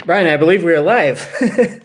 Bryan, I believe we are live.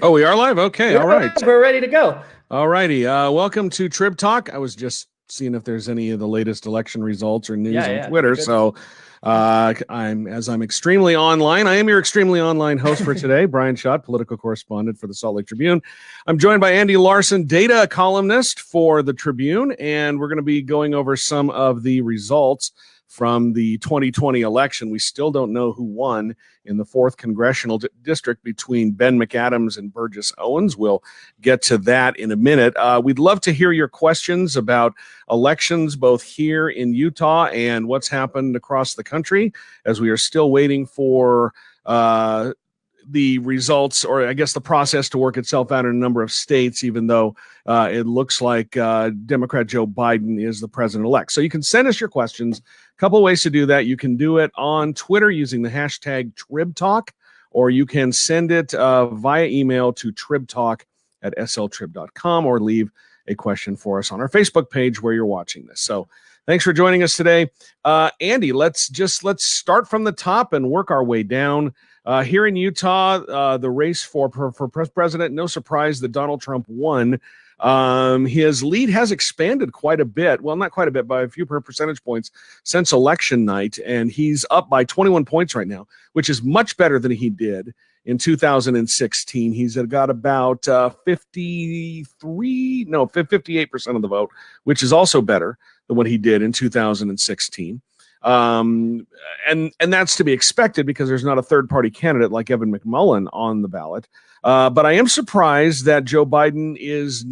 Oh, we are live? Okay, all right. We're ready to go. All righty. Welcome to Trib Talk. I was just seeing if there's any of the latest election results or news on Twitter. So I'm extremely online. I am your extremely online host for today, Bryan Schott, political correspondent for the Salt Lake Tribune. I'm joined by Andy Larsen, data columnist for the Tribune, and we're going to be going over some of the results from the 2020 election. We still don't know who won in the 4th congressional district between Ben McAdams and Burgess Owens. We'll get to that in a minute. We'd love to hear your questions about elections, both here in Utah and what's happened across the country, as we are still waiting for the results, or I guess the process, to work itself out in a number of states, even though it looks like Democrat Joe Biden is the president-elect. So you can send us your questions. A couple of ways to do that. You can do it on Twitter using the hashtag Trib Talk, or you can send it via email to tribtalk@sltrib.com, or leave a question for us on our Facebook page where you're watching this. So thanks for joining us today. Andy, let's start from the top and work our way down. Here in Utah, the race for president, no surprise that Donald Trump won. His lead has expanded quite a bit. Well, not quite a bit, by a few percentage points since election night. And he's up by 21 points right now, which is much better than he did in 2016. He's got about 58% of the vote, which is also better than what he did in 2016. And that's to be expected because there's not a third-party candidate like Evan McMullin on the ballot. But I am surprised that Joe Biden is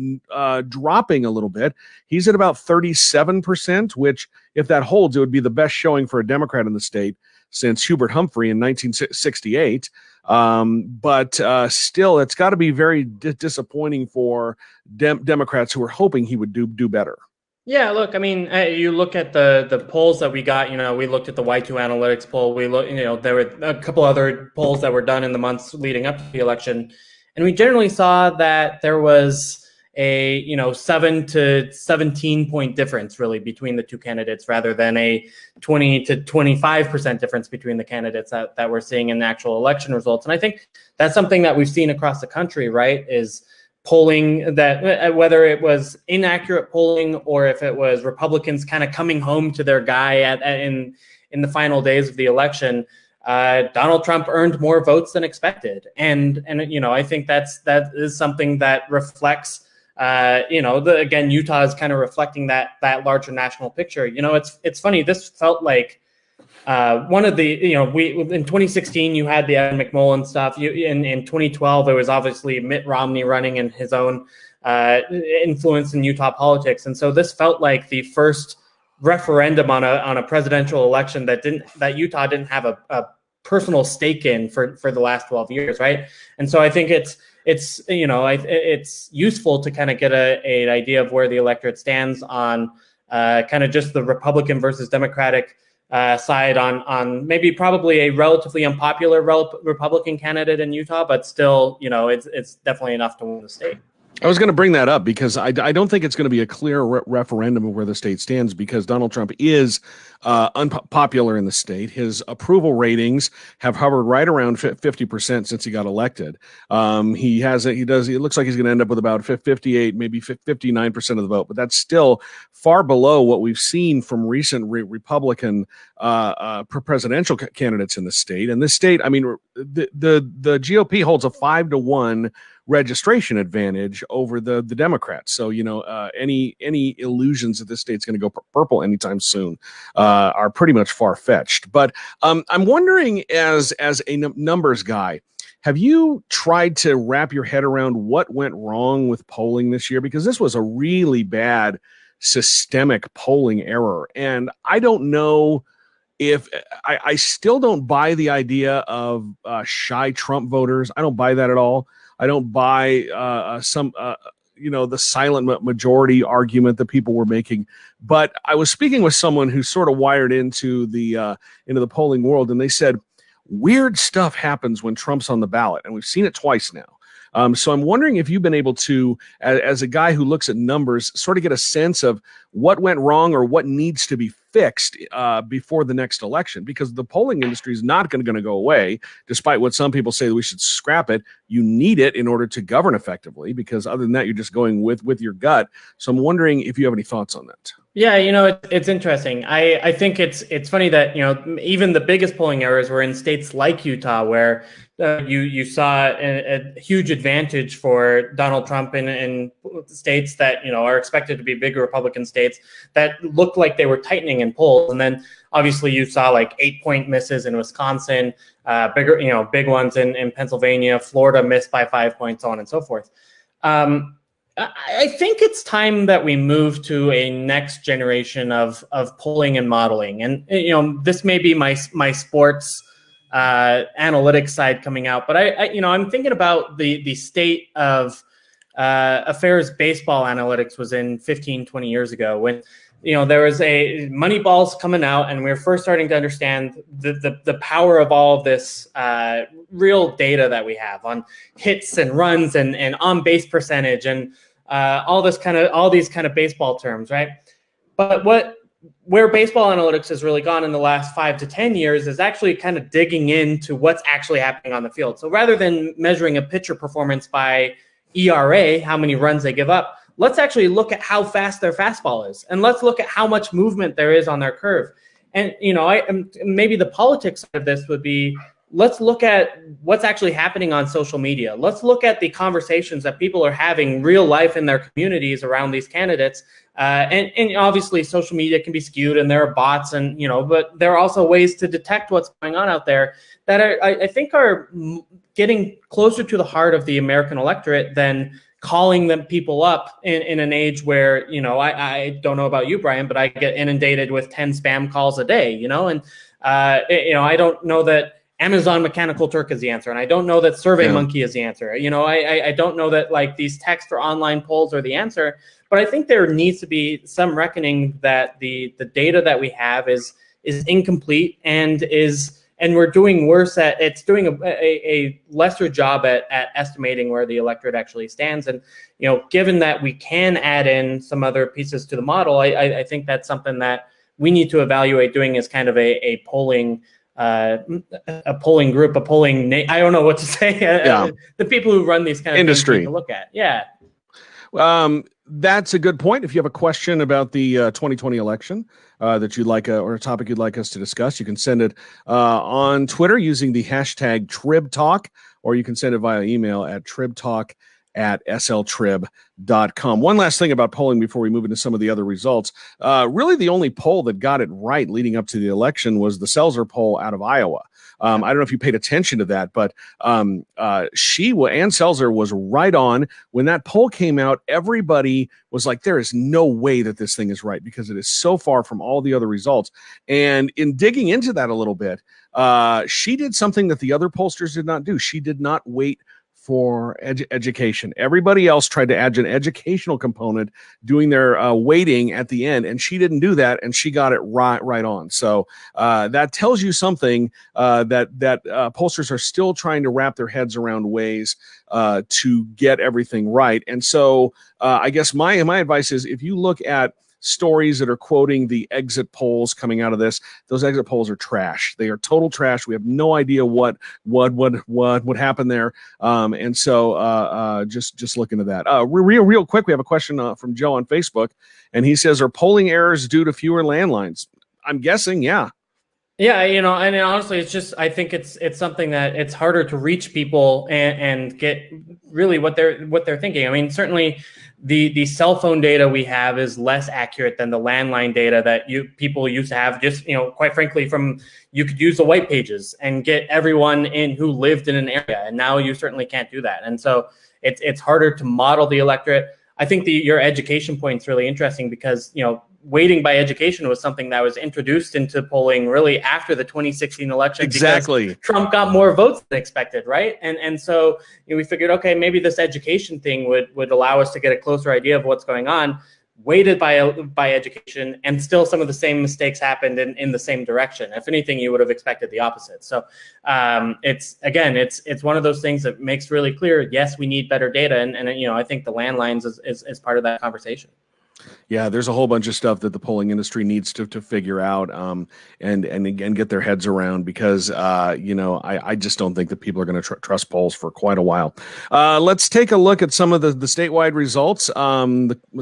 dropping a little bit. He's at about 37%, which, if that holds, it would be the best showing for a Democrat in the state since Hubert Humphrey in 1968. But still, it's got to be very disappointing for Democrats who are hoping he would do better. Yeah, look, I mean, you look at the polls that we got. We looked at the Y2 Analytics poll. We look, there were a couple other polls that were done in the months leading up to the election, and we generally saw that there was a 7 to 17 point difference really between the two candidates, rather than a 20 to 25% difference between the candidates that we're seeing in the actual election results. And I think that's something that we've seen across the country, right? Is polling that, whether it was inaccurate polling or if it was Republicans kind of coming home to their guy in the final days of the election, Donald Trump earned more votes than expected, and I think that is something that reflects, again, Utah is kind of reflecting that larger national picture. It's funny. This felt like one of the, we in 2016 you had the Evan McMullin stuff. In 2012 there was obviously Mitt Romney running and his own influence in Utah politics, and so this felt like the first referendum on a presidential election that Utah didn't have a personal stake in for the last 12 years, right? And so I think it's useful to kind of get an idea of where the electorate stands on kind of just the Republican versus Democratic side on maybe probably a relatively unpopular Republican candidate in Utah, but still, it's definitely enough to win the state. I was going to bring that up because I don't think it's going to be a clear referendum of where the state stands, because Donald Trump is unpopular in the state. His approval ratings have hovered right around 50% since he got elected. It looks like he's going to end up with about 58, maybe 59% of the vote, but that's still far below what we've seen from recent Republican presidential candidates in the state. And this state, I mean, the GOP holds a 5-1 registration advantage over the Democrats. So, any illusions that this state's going to go purple anytime soon are pretty much far-fetched. But I'm wondering, as a numbers guy, have you tried to wrap your head around what went wrong with polling this year? Because this was a really bad systemic polling error. And I don't know if I still don't buy the idea of shy Trump voters. I don't buy that at all. I don't buy the silent majority argument that people were making. But I was speaking with someone who's sort of wired into the polling world, and they said weird stuff happens when Trump's on the ballot, and we've seen it twice now. So I'm wondering if you've been able to, as a guy who looks at numbers, sort of get a sense of what went wrong or what needs to be fixed before the next election, because the polling industry is not going to go away, despite what some people say that we should scrap it. You need it in order to govern effectively, because other than that, you're just going with your gut. So I'm wondering if you have any thoughts on that. Yeah, it's interesting. I think it's funny that even the biggest polling errors were in states like Utah, where you saw a huge advantage for Donald Trump in states that are expected to be big Republican states that looked like they were tightening in polls, and then obviously you saw like 8-point misses in Wisconsin, big ones in Pennsylvania, Florida missed by 5 points, so on and so forth. I think it's time that we move to a next generation of polling and modeling. And, this may be my sports analytics side coming out, but I'm thinking about the state of affairs baseball analytics was in 15, 20 years ago, when, there was a Moneyball's coming out, and we were first starting to understand the power of all of this real data that we have on hits and runs and on base percentage and all these kind of baseball terms, right? But where baseball analytics has really gone in the last 5 to 10 years is actually kind of digging into what's actually happening on the field. So rather than measuring a pitcher performance by ERA, how many runs they give up, let's actually look at how fast their fastball is, and let's look at how much movement there is on their curve. And maybe the politics of this would be, let's look at what's actually happening on social media. Let's look at the conversations that people are having real life in their communities around these candidates. And obviously social media can be skewed, and there are bots, and but there are also ways to detect what's going on out there that I think are getting closer to the heart of the American electorate than calling them people up in an age where, I don't know about you, Brian, but I get inundated with 10 spam calls a day, and I don't know that Amazon Mechanical Turk is the answer, and I don't know that SurveyMonkey is the answer. I don't know that like these text or online polls are the answer, but I think there needs to be some reckoning that the data that we have is incomplete and we're doing worse at doing a lesser job at estimating where the electorate actually stands. And given that we can add in some other pieces to the model, I think that's something that we need to evaluate doing as kind of a polling. I don't know what to say. The people who run these kind of industry things to look at. Yeah. That's a good point. If you have a question about the 2020 election that you'd like or a topic you'd like us to discuss, you can send it on Twitter using the hashtag Trib Talk, or you can send it via email at tribtalk@sltrib.com. One last thing about polling before we move into some of the other results. Really, the only poll that got it right leading up to the election was the Selzer poll out of Iowa. I don't know if you paid attention to that, but Ann Selzer was right on. When that poll came out, everybody was like, there is no way that this thing is right, because it is so far from all the other results. And in digging into that a little bit, she did something that the other pollsters did not do. She did not wait for education. Everybody else tried to add an educational component, doing their weighting at the end, and she didn't do that, and she got it right on. So that tells you something, that pollsters are still trying to wrap their heads around ways to get everything right. And so I guess my advice is, if you look at stories that are quoting the exit polls coming out of this, those exit polls are trash. They are total trash. We have no idea what would happen there. And so just look into that. Real quick, we have a question from Joe on Facebook, and he says, are polling errors due to fewer landlines? I'm guessing, yeah. Yeah, and honestly, it's just, I think it's something that it's harder to reach people and get really what they're thinking. I mean, certainly the cell phone data we have is less accurate than the landline data that people used to have. Just quite frankly, you could use the white pages and get everyone in who lived in an area, and now you certainly can't do that. And so it's harder to model the electorate. I think your education point is really interesting, because weighting by education was something that was introduced into polling really after the 2016 election. Exactly. Trump got more votes than expected, right? And so we figured, okay, maybe this education thing would allow us to get a closer idea of what's going on, weighted by education, and still some of the same mistakes happened in the same direction. If anything, you would have expected the opposite. So it's one of those things that makes really clear, yes, we need better data. And I think the landlines is part of that conversation. Yeah, there's a whole bunch of stuff that the polling industry needs to figure out, and again get their heads around, because I just don't think that people are going to trust polls for quite a while. Let's take a look at some of the statewide results.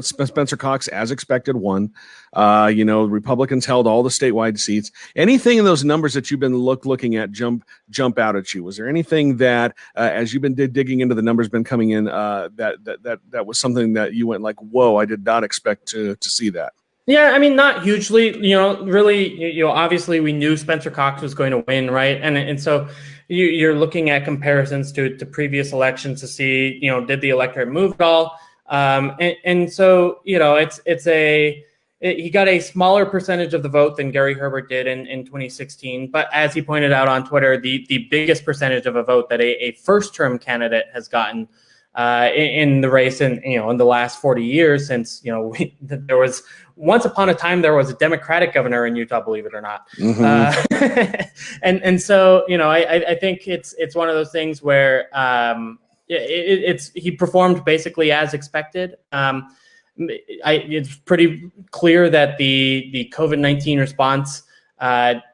Spencer Cox, as expected, won. Republicans held all the statewide seats. Anything in those numbers that you've been looking at jump out at you? Was there anything that, as you've been digging into the numbers, been coming in, that was something that you went like, whoa, I did not expect to see that? Yeah, I mean, not hugely. Really, obviously we knew Spencer Cox was going to win, right? And so you're looking at comparisons to previous elections to see, did the electorate move at all? And so, he got a smaller percentage of the vote than Gary Herbert did in 2016. But as he pointed out on Twitter, the biggest percentage of a vote that a first-term candidate has gotten in the race in the last 40 years, since there was once upon a time there was a Democratic governor in Utah, believe it or not. Mm-hmm. And so I think it's one of those things where he performed basically as expected. It's pretty clear that the COVID-19 response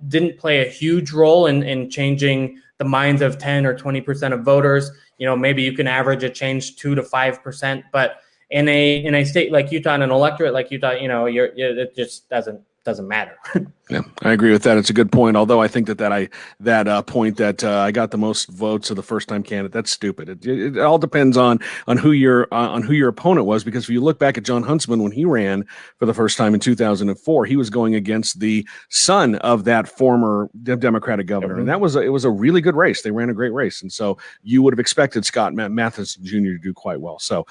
didn't play a huge role in changing the minds of 10 or 20% of voters. Maybe you can average a change 2 to 5%, but in a state like Utah and an electorate like Utah, it just doesn't matter. Yeah, I agree with that. It's a good point. Although I think that point that I got the most votes of the first-time candidate, that's stupid. It all depends on who your opponent was, because if you look back at John Huntsman when he ran for the first time in 2004, he was going against the son of that former Democratic governor, and it was a really good race. They ran a great race, and so you would have expected Scott Matheson Jr. to do quite well. So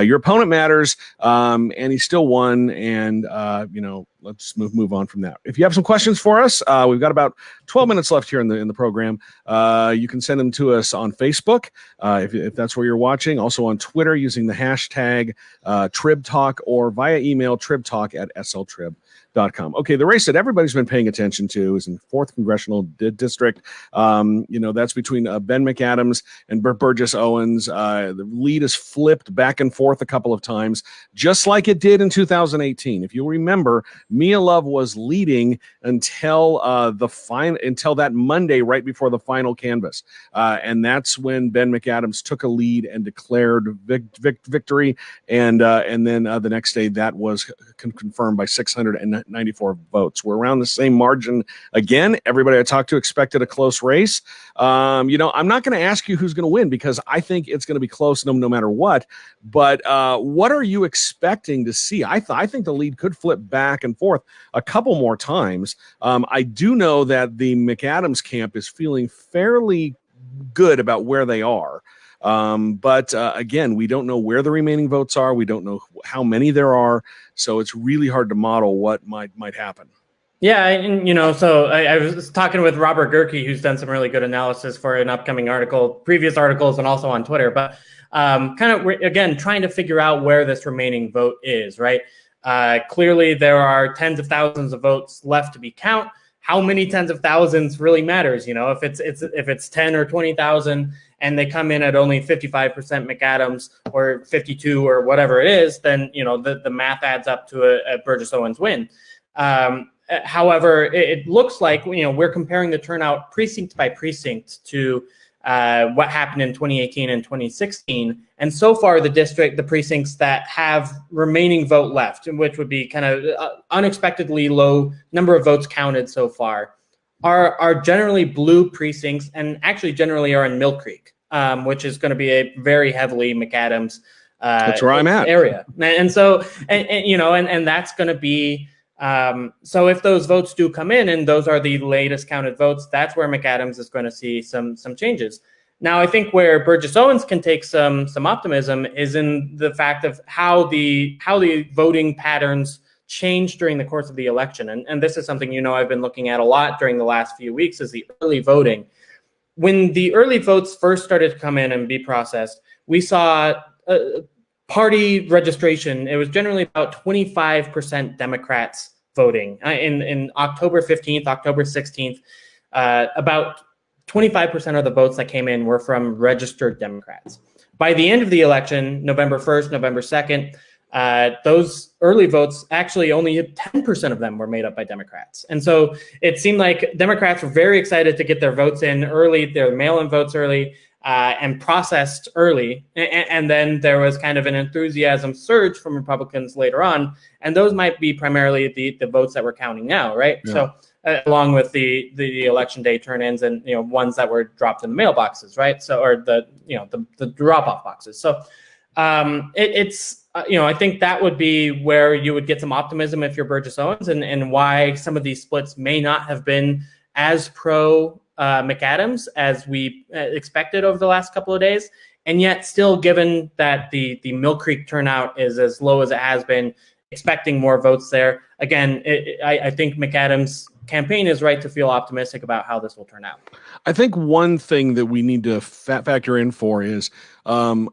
your opponent matters, and he still won, and let's move on from that. If you have some questions for us, we've got about 12 minutes left here in the program. You can send them to us on Facebook, if that's where you're watching. Also on Twitter using the hashtag Trib Talk, or via email tribtalk@sltrib.com. Okay, the race that everybody's been paying attention to is in 4th Congressional District. That's between Ben McAdams and Burgess Owens. The lead is flipped back and forth a couple of times, just like it did in 2018. If you remember, Mia Love was leading until that Monday, right before the final canvass, and that's when Ben McAdams took a lead and declared victory. And then the next day, that was confirmed by 694 votes. We're around the same margin again. Everybody I talked to expected a close race. I'm not going to ask you who's going to win, because I think it's going to be close no matter what. But what are you expecting to see? I think the lead could flip back and forth a couple more times. I do know that the McAdams camp is feeling fairly good about where they are. But again, we don't know where the remaining votes are. We don't know how many there are. So it's really hard to model what might happen. Yeah, and so I was talking with Robert Gerke, who's done some really good analysis for an upcoming article, previous articles, and also on Twitter. But kind of, again, trying to figure out where this remaining vote is, right? Clearly, there are tens of thousands of votes left to be counted. How many tens of thousands really matters? If it's 10 or 20,000 and they come in at only 55% McAdams or 52 or whatever it is, then the math adds up to a Burgess Owens win. However, it looks like we're comparing the turnout precinct by precinct to what happened in 2018 and 2016, and so far the precincts that have remaining vote left, which would be kind of unexpectedly low number of votes counted so far, are generally blue precincts, and actually generally are in Mill Creek, which is going to be a very heavily McAdams that's where I'm at area, and so and that's going to be. So if those votes do come in, and those are the latest counted votes, that's where McAdams is going to see some changes. Now, I think where Burgess Owens can take some optimism is in the fact of how the voting patterns changed during the course of the election. And this is something I've been looking at a lot during the last few weeks, is the early voting. When the early votes first started to come in and be processed, we saw party registration. It was generally about 25% Democrats voting. In October 15th, October 16th, about 25% of the votes that came in were from registered Democrats. By the end of the election, November 1st, November 2nd, those early votes, actually only 10% of them were made up by Democrats. And so it seemed like Democrats were very excited to get their votes in early, their mail-in votes early, and processed early. And then there was kind of an enthusiasm surge from Republicans later on. And those might be primarily the votes that we're counting now, right? Yeah. So along with the election day turn-ins and ones that were dropped in the mailboxes, right? So or the drop-off boxes. So it's I think that would be where you would get some optimism if you're Burgess Owens, and why some of these splits may not have been as pro McAdams as we expected over the last couple of days. And yet still, given that the Mill Creek turnout is as low as it has been, expecting more votes there. Again, I think McAdams' campaign is right to feel optimistic about how this will turn out. I think one thing that we need to factor in for is I'm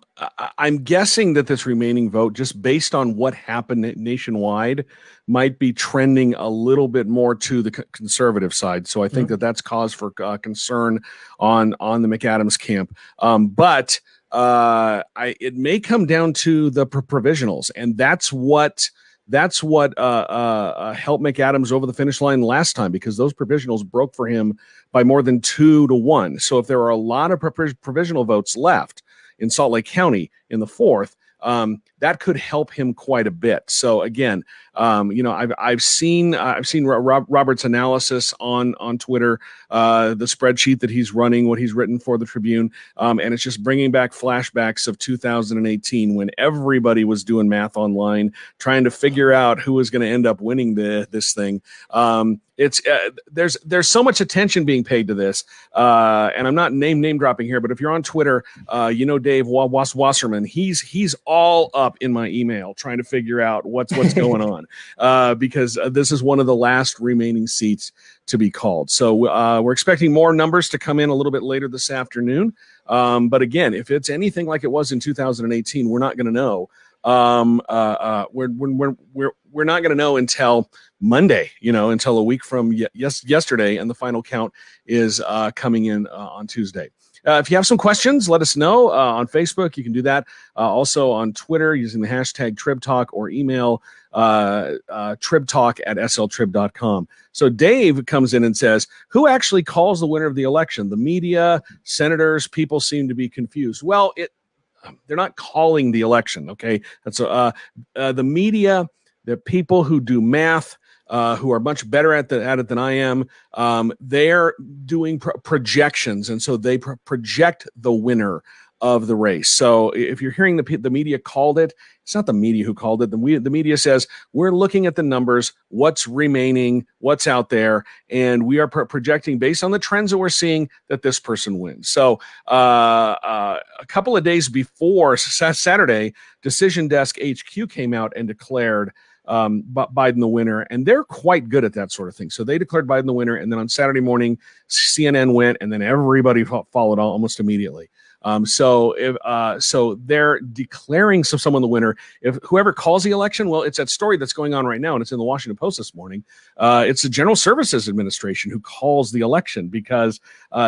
guessing that this remaining vote, just based on what happened nationwide, might be trending a little bit more to the conservative side. So I think that that's cause for concern on the McAdams camp. But it may come down to the provisionals, and that's what helped McAdams over the finish line last time, because those provisionals broke for him by more than 2-1. So if there are a lot of provisional votes left in Salt Lake County in the fourth, that could help him quite a bit. So again, I've seen Robert's analysis on Twitter, the spreadsheet that he's running, what he's written for the Tribune, and it's just bringing back flashbacks of 2018 when everybody was doing math online, trying to figure out who was going to end up winning this thing. There's so much attention being paid to this, and I'm not name dropping here, but if you're on Twitter, Dave Wasserman, he's all up in my email trying to figure out what's going on, because this is one of the last remaining seats to be called. So we're expecting more numbers to come in a little bit later this afternoon. But again, if it's anything like it was in 2018, we're not going to know. We're not going to know until Monday, until a week from yesterday, and the final count is coming in on Tuesday. If you have some questions, let us know on Facebook. You can do that. Also on Twitter using the hashtag Trib Talk, or email tribtalk@sltrib.com. So Dave comes in and says, who actually calls the winner of the election? The media, senators, people seem to be confused. Well, they're not calling the election, okay? That's the media, the people who do math, who are much better at it than I am. They're doing projections, and so they project the winner of the race. So if you're hearing the media called it, it's not the media who called it. The media says, we're looking at the numbers, what's remaining, what's out there, and we are projecting based on the trends that we're seeing that this person wins. So a couple of days before Saturday, Decision Desk HQ came out and declared Biden the winner, and they're quite good at that sort of thing. So they declared Biden the winner, and then on Saturday morning, CNN went, and then everybody followed almost immediately. So they're declaring someone the winner. If whoever calls the election, well, it's that story that's going on right now, and it's in the Washington Post this morning. It's the General Services Administration who calls the election, because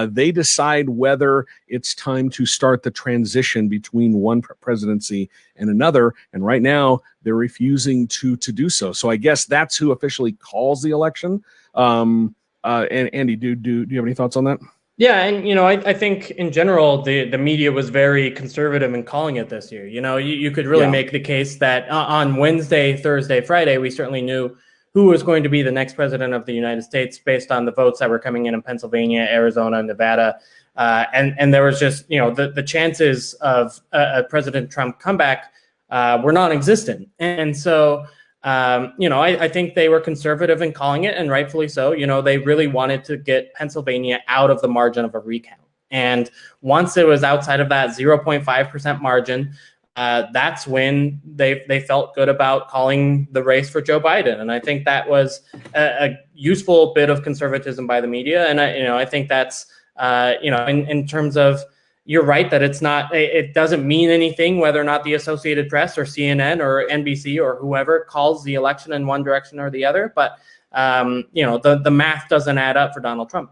they decide whether it's time to start the transition between one presidency and another. And right now, they're refusing to do so. So I guess that's who officially calls the election. And Andy, do you have any thoughts on that? Yeah, and I think in general the media was very conservative in calling it this year. You could really make the case that on Wednesday, Thursday, Friday, we certainly knew who was going to be the next president of the United States based on the votes that were coming in Pennsylvania, Arizona, Nevada, and there was just the chances of a President Trump comeback were non-existent, and so. I think they were conservative in calling it, and rightfully so. They really wanted to get Pennsylvania out of the margin of a recount. And once it was outside of that 0.5% margin, that's when they felt good about calling the race for Joe Biden. And I think that was a useful bit of conservatism by the media. And I think that's in terms of. You're right that it doesn't mean anything whether or not the Associated Press or CNN or NBC or whoever calls the election in one direction or the other. But, the math doesn't add up for Donald Trump.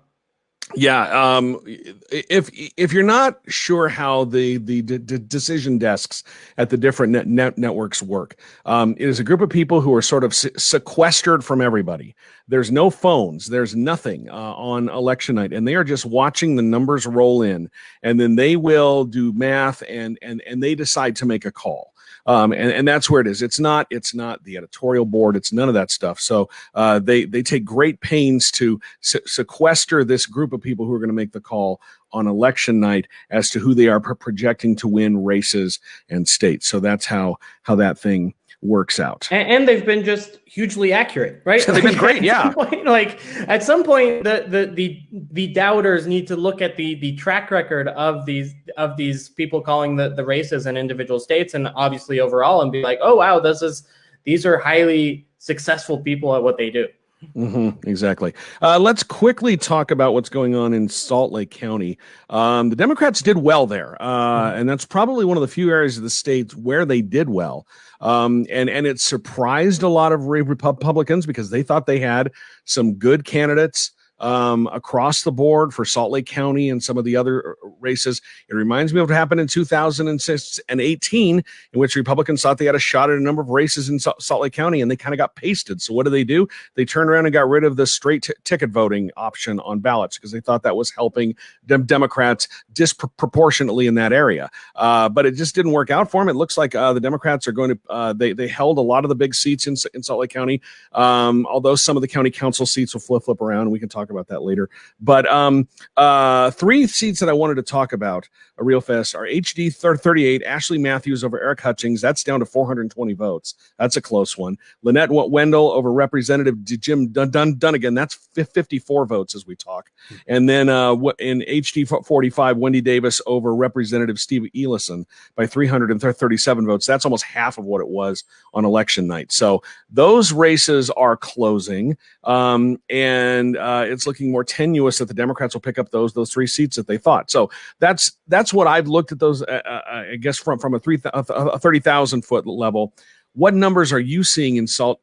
Yeah, if you're not sure how the decision desks at the different networks work, it is a group of people who are sort of sequestered from everybody. There's no phones, there's nothing on election night, and they are just watching the numbers roll in, and then they will do math and they decide to make a call. And that's where it is. It's not the editorial board. It's none of that stuff. So they take great pains to sequester this group of people who are going to make the call on election night as to who they are projecting to win races and states. So that's how that thing works out. And they've been just hugely accurate, right? They've been great, yeah. At some point, the doubters need to look at the track record of these people calling the races in individual states, and obviously overall, and be like, oh wow, these are highly successful people at what they do. Mm-hmm, exactly. Let's quickly talk about what's going on in Salt Lake County. The Democrats did well there, and that's probably one of the few areas of the state where they did well. And it surprised a lot of Republicans because they thought they had some good candidates across the board for Salt Lake County and some of the other races. It reminds me of what happened in 2018, in which Republicans thought they had a shot at a number of races in Salt Lake County, and they kind of got pasted. So what do? They turned around and got rid of the straight ticket voting option on ballots because they thought that was helping Democrats disproportionately in that area. But it just didn't work out for them. It looks like the Democrats are going to, they held a lot of the big seats in Salt Lake County, although some of the county council seats will flip around. We can talk about that later. But three seats that I wanted to talk about real fast are HD 38, Ashley Matthews over Eric Hutchings. That's down to 420 votes. That's a close one. Lynette Wendell over Representative Jim Dunnigan. That's 54 votes as we talk. And then in HD 45, Wendy Davis over Representative Steve Elison by 337 votes. That's almost half of what it was on election night. So those races are closing, and it's looking more tenuous that the Democrats will pick up those three seats that they thought. So that's what I've looked at those, I guess, from a 30,000 foot level. What numbers are you seeing in Salt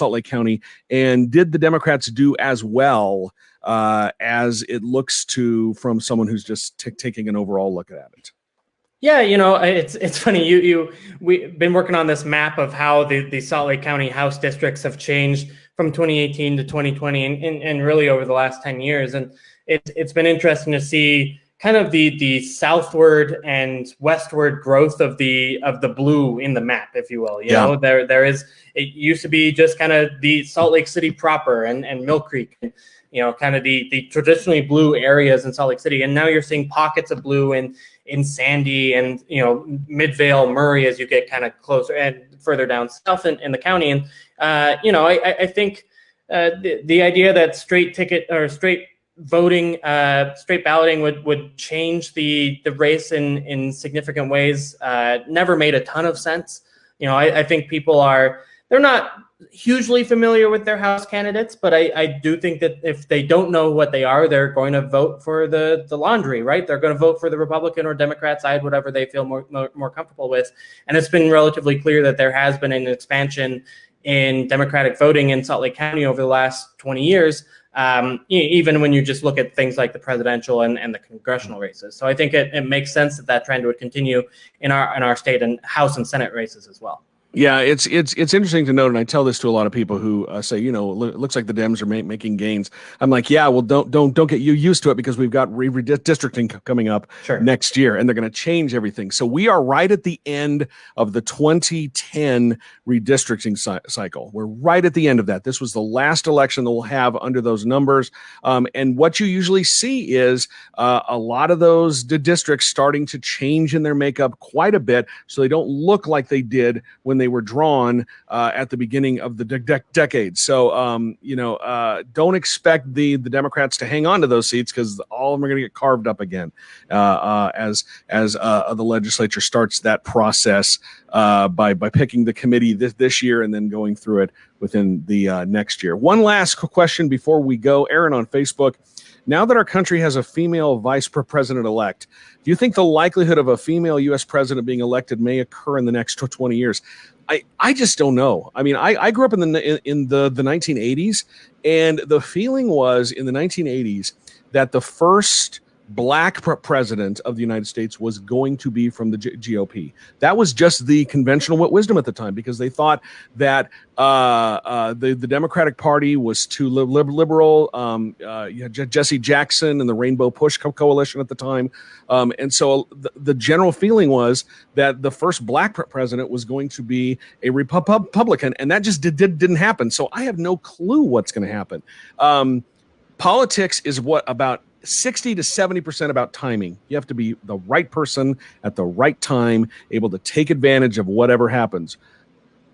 Lake County, and did the Democrats do as well as it looks to from someone who's just taking an overall look at it? Yeah, it's funny. We've been working on this map of how the Salt Lake County House districts have changed from 2018 to 2020, and really over the last 10 years. And it's been interesting to see kind of the southward and westward growth of the blue in the map, if you will. You know, there is, it used to be just kind of the Salt Lake City proper and Mill Creek, kind of the traditionally blue areas in Salt Lake City. And now you're seeing pockets of blue in Sandy and, Midvale, Murray, as you get kind of closer and further down south in the county. And, I think the idea that straight ticket or straight voting, straight balloting would change the race in significant ways never made a ton of sense. I think people they're not hugely familiar with their House candidates, but I do think that if they don't know what they are, they're going to vote for the laundry, right? They're going to vote for the Republican or Democrat side, whatever they feel more comfortable with. And it's been relatively clear that there has been an expansion in Democratic voting in Salt Lake County over the last 20 years, even when you just look at things like the presidential and the congressional races. So I think it makes sense that trend would continue in our state and House and Senate races as well. Yeah, it's interesting to note, and I tell this to a lot of people who say, it looks like the Dems are making gains. I'm like, yeah, well, don't get you used to it because we've got redistricting coming up next year, and they're going to change everything. So we are right at the end of the 2010 redistricting cycle. We're right at the end of that. This was the last election that we'll have under those numbers, and what you usually see is a lot of those districts starting to change in their makeup quite a bit, so they don't look like they did when they were drawn at the beginning of the decade. So, don't expect the Democrats to hang on to those seats because all of them are going to get carved up again as the legislature starts that process by picking the committee this year and then going through it within the next year. One last question before we go. Aaron on Facebook. Now that our country has a female vice president-elect, do you think the likelihood of a female U.S. president being elected may occur in the next 20 years? I just don't know. I mean, I grew up in the 1980s, and the feeling was in the 1980s that the first black president of the United States was going to be from the GOP. That was just the conventional wisdom at the time, because they thought that the Democratic Party was too liberal. You had Jesse Jackson and the Rainbow Push coalition at the time. And so the general feeling was that the first black president was going to be a Republican, and that just didn't happen. So I have no clue what's going to happen. Politics is about 60 to 70% about timing. You have to be the right person at the right time, able to take advantage of whatever happens.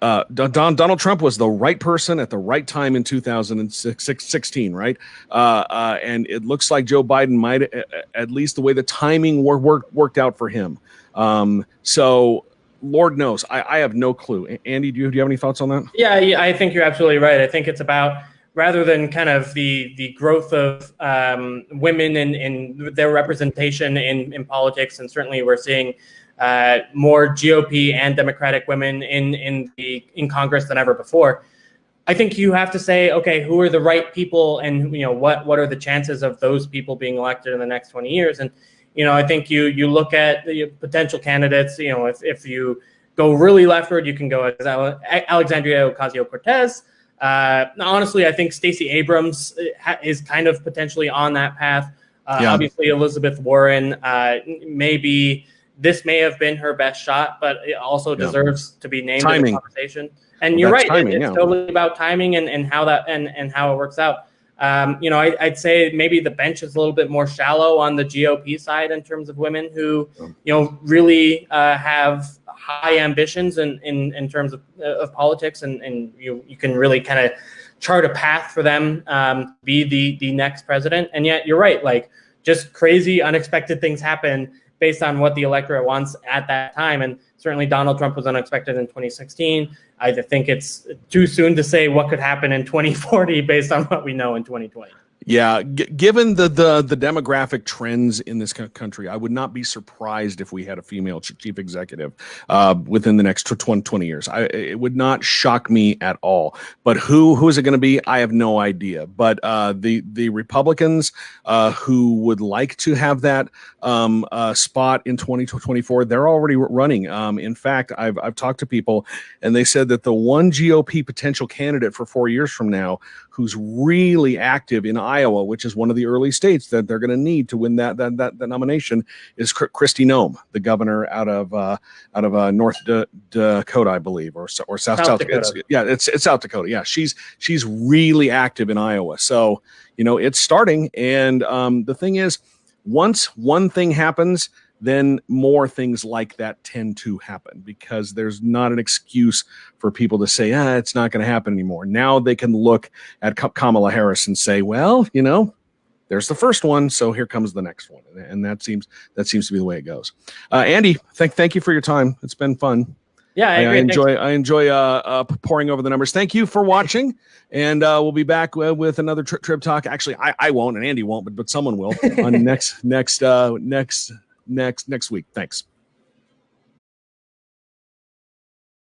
Donald Trump was the right person at the right time in 2016, right? And it looks like Joe Biden might, at least the way the timing worked out for him. So Lord knows, I have no clue. Andy, do you have any thoughts on that? Yeah, I think you're absolutely right. I think it's about, rather than kind of the growth of women and their representation in politics, and certainly we're seeing more GOP and Democratic women in Congress than ever before. I think you have to say, okay, who are the right people, and what are the chances of those people being elected in the next 20 years? And I think you look at the potential candidates. If you go really leftward, you can go as Alexandria Ocasio-Cortez. Honestly, I think Stacey Abrams is kind of potentially on that path. Obviously, Elizabeth Warren, maybe this may have been her best shot, but it also deserves to be named in the conversation. And you're right; it's totally about timing and how that and how it works out. I'd say maybe the bench is a little bit more shallow on the GOP side in terms of women who, really have high ambitions in terms of politics, and you can really kind of chart a path for them be the next president. And yet you're right, like just crazy, unexpected things happen based on what the electorate wants at that time. And certainly Donald Trump was unexpected in 2016. I think it's too soon to say what could happen in 2040 based on what we know in 2020. Yeah, given the demographic trends in this country, I would not be surprised if we had a female chief executive within the next 20 years. It would not shock me at all. But who is it going to be? I have no idea. But the Republicans who would like to have that spot in 2024, they're already running. In fact, I've talked to people, and they said that the one GOP potential candidate for 4 years from now who's really active in Iowa, which is one of the early states that they're going to need to win that nomination, is Kristi Noem, the governor out of North Dakota, I believe, or South Dakota. It's South Dakota. Yeah, she's really active in Iowa. So it's starting, and the thing is, once one thing happens, then more things like that tend to happen, because there's not an excuse for people to say, it's not going to happen anymore. Now they can look at Kamala Harris and say, well, there's the first one, so here comes the next one. And that seems to be the way it goes. Andy, thank you for your time. It's been fun. Yeah, I enjoy pouring over the numbers. Thank you for watching, and we'll be back with another Trib Talk. Actually, I won't, and Andy won't, but someone will on next week. Thanks.